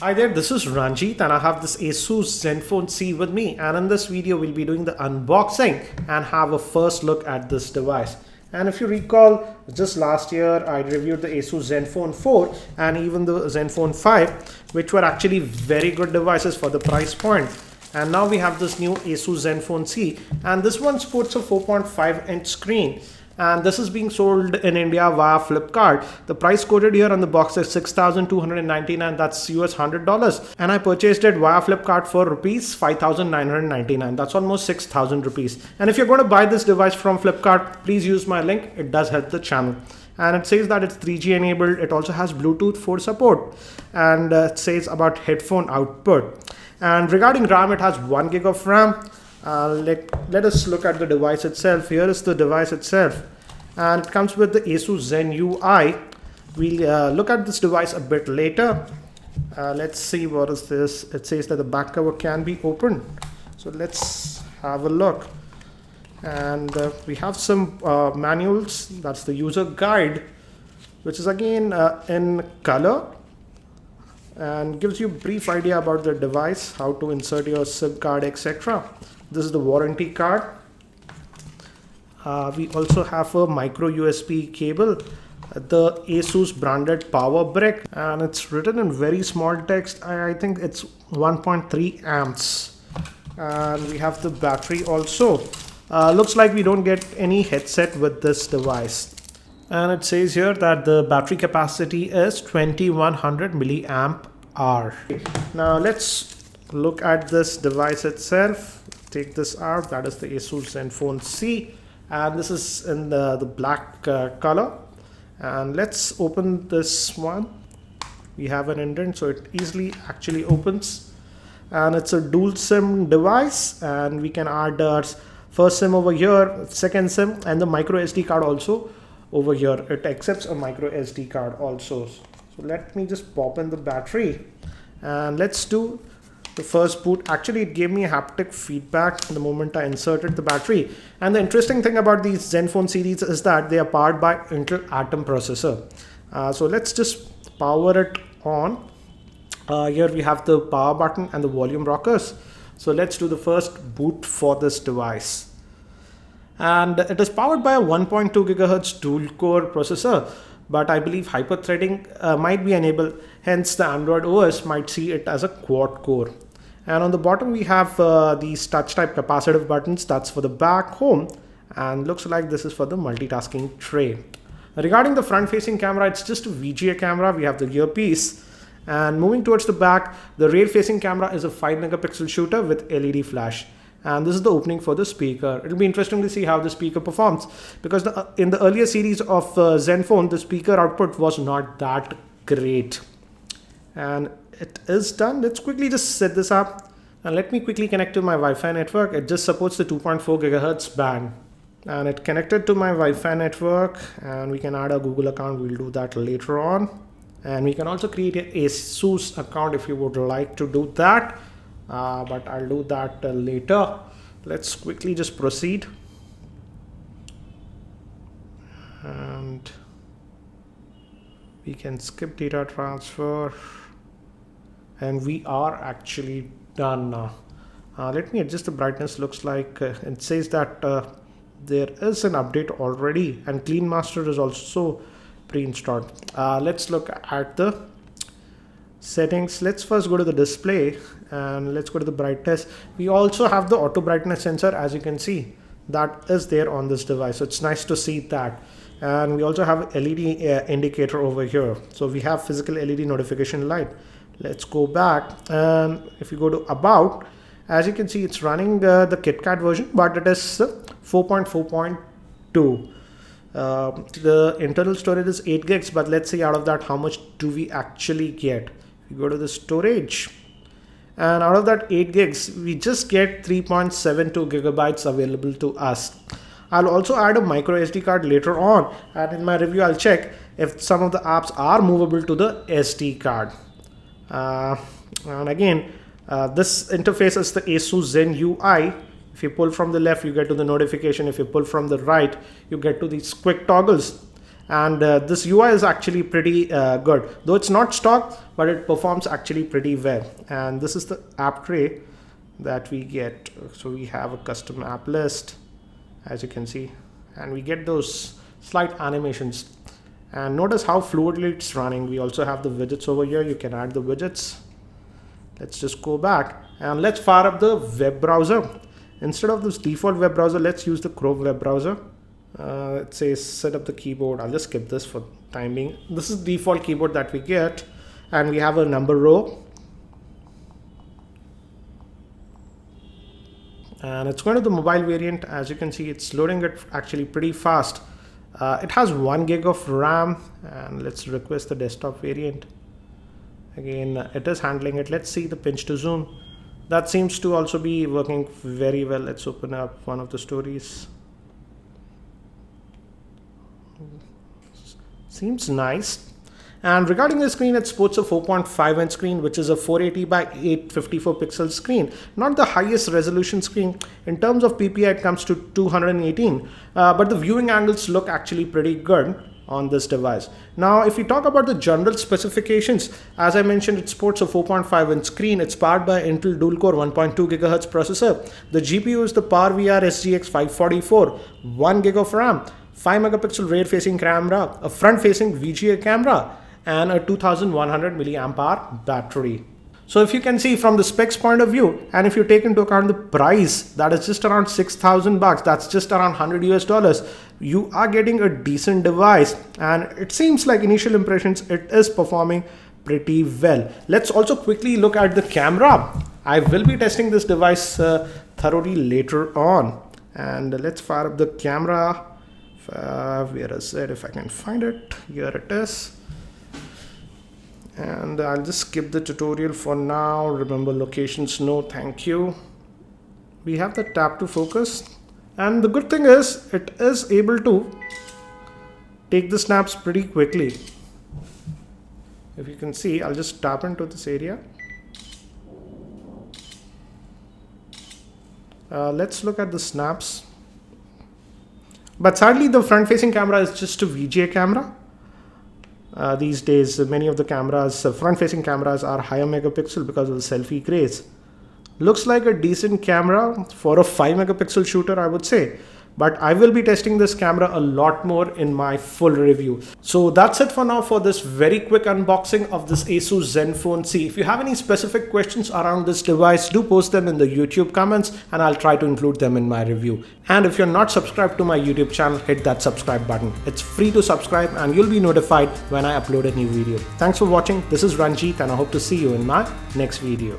Hi there, this is Ranjit and I have this Asus Zenfone C with me, and in this video we'll be doing the unboxing and have a first look at this device. And if you recall, just last year I reviewed the Asus Zenfone 4 and even the Zenfone 5, which were actually very good devices for the price point. And now we have this new Asus Zenfone C, and this one sports a 4.5-inch screen. And this is being sold in India via Flipkart. The price quoted here on the box is $6,299, that's US $100. And I purchased it via Flipkart for rupees 5,999. That's almost 6,000 rupees. And if you're going to buy this device from Flipkart, please use my link. It does help the channel. And it says that it's 3G enabled. It also has Bluetooth 4 support. And it says about headphone output. And regarding RAM, it has 1 gig of RAM. Let us look at the device itself. Here is the device itself, and it comes with the Asus Zen UI. We'll look at this device a bit later. Let's see what is this. It says that the back cover can be opened, so let's have a look. And we have some manuals. That's the user guide, which is again in color and gives you a brief idea about the device, how to insert your SIM card, etc. This is the warranty card. We also have a micro USB cable, the Asus branded power brick, and it's written in very small text. I think it's 1.3 amps. And we have the battery also. Looks like we don't get any headset with this device. And it says here that the battery capacity is 2100 milliamp hour. Now let's look at this device itself. Take this out. That is the Asus Zenfone C, and this is in the black color. And let's open this one. We have an indent, so it easily actually opens, and it's a dual SIM device, and we can add our first SIM over here, second SIM, and the micro SD card also over here. It accepts a micro SD card also. So let me just pop in the battery, and let's do the first boot. Actually, it gave me haptic feedback the moment I inserted the battery. And the interesting thing about these Zenfone series is that they are powered by Intel Atom processor. So let's just power it on. Here we have the power button and the volume rockers. So let's do the first boot for this device. And it is powered by a 1.2 gigahertz dual core processor, but I believe hyper-threading might be enabled, hence the Android OS might see it as a quad core. And on the bottom we have these touch type capacitive buttons. That's for the back, home, and looks like this is for the multitasking tray. Regarding the front facing camera, it's just a VGA camera. We have the earpiece, and moving towards the back, the rear facing camera is a 5 megapixel shooter with LED flash. And this is the opening for the speaker. It'll be interesting to see how the speaker performs, because in the earlier series of Zenfone, the speaker output was not that great. And it is done. Let's quickly just set this up, and let me quickly connect to my Wi-Fi network. It just supports the 2.4 gigahertz band, and it connected to my Wi-Fi network, and we can add a Google account. We'll do that later on. And we can also create an Asus account if you would like to do that. But I'll do that later. Let's quickly just proceed. And we can skip data transfer. And we are actually done now. Let me adjust the brightness. Looks like it says that there is an update already, and Clean Master is also pre-installed. Let's look at the settings. Let's first go to the display, and let's go to the brightness. We also have the auto brightness sensor, as you can see, that is there on this device. So it's nice to see that. And we also have LED indicator over here. So we have physical LED notification light. Let's go back, and if you go to about, as you can see, it's running the KitKat version, but it is 4.4.2. The internal storage is 8 gigs, but let's see out of that how much do we actually get. You go to the storage, and out of that 8 gigs we just get 3.72 gigabytes available to us. I'll also add a micro SD card later on, and in my review I'll check if some of the apps are movable to the SD card. And again, this interface is the Asus Zen UI. If you pull from the left, you get to the notification. If you pull from the right, you get to these quick toggles. And this UI is actually pretty good, though it's not stock, but it performs actually pretty well. And this is the app tray that we get. So we have a custom app list, as you can see, and we get those slight animations. And notice how fluidly it's running. We also have the widgets over here. You can add the widgets. Let's just go back and let's fire up the web browser. Instead of this default web browser, let's use the Chrome web browser. It says set up the keyboard. I'll just skip this for time being. This is the default keyboard that we get, and we have a number row. And it's going to the mobile variant. As you can see, it's loading it actually pretty fast. It has 1 gig of RAM, and let's request the desktop variant. Again, it is handling it. Let's see the pinch to zoom. That seems to also be working very well. Let's open up one of the stories. Seems nice. And regarding the screen, it sports a 4.5 inch screen, which is a 480 by 854 pixel screen. Not the highest resolution screen. In terms of PPI, it comes to 218, but the viewing angles look actually pretty good on this device. Now, if we talk about the general specifications, as I mentioned, it sports a 4.5 inch screen. It's powered by Intel dual-core 1.2 GHz processor. The GPU is the PowerVR SGX 544, 1 gig of RAM, 5 megapixel rear-facing camera, a front-facing VGA camera, and a 2100 milliamp hour battery. So if you can see from the specs point of view, and if you take into account the price, that is just around $6,000, that's just around $100 US, you are getting a decent device. And it seems like initial impressions, it is performing pretty well. Let's also quickly look at the camera. I will be testing this device thoroughly later on. And let's fire up the camera. Where is it? If I can find it, here it is. And I'll just skip the tutorial for now. Remember locations, no thank you. We have the tap to focus, and the good thing is it is able to take the snaps pretty quickly. If you can see, I'll just tap into this area. Let's look at the snaps. But sadly, the front facing camera is just a VGA camera. These days, many of the cameras, front-facing cameras, are higher megapixel because of the selfie craze. Looks like a decent camera for a 5 megapixel shooter, I would say. But I will be testing this camera a lot more in my full review. So that's it for now for this very quick unboxing of this Asus Zenfone C. If you have any specific questions around this device, do post them in the YouTube comments and I'll try to include them in my review. And if you're not subscribed to my YouTube channel, hit that subscribe button. It's free to subscribe and you'll be notified when I upload a new video. Thanks for watching. This is Ranjit and I hope to see you in my next video.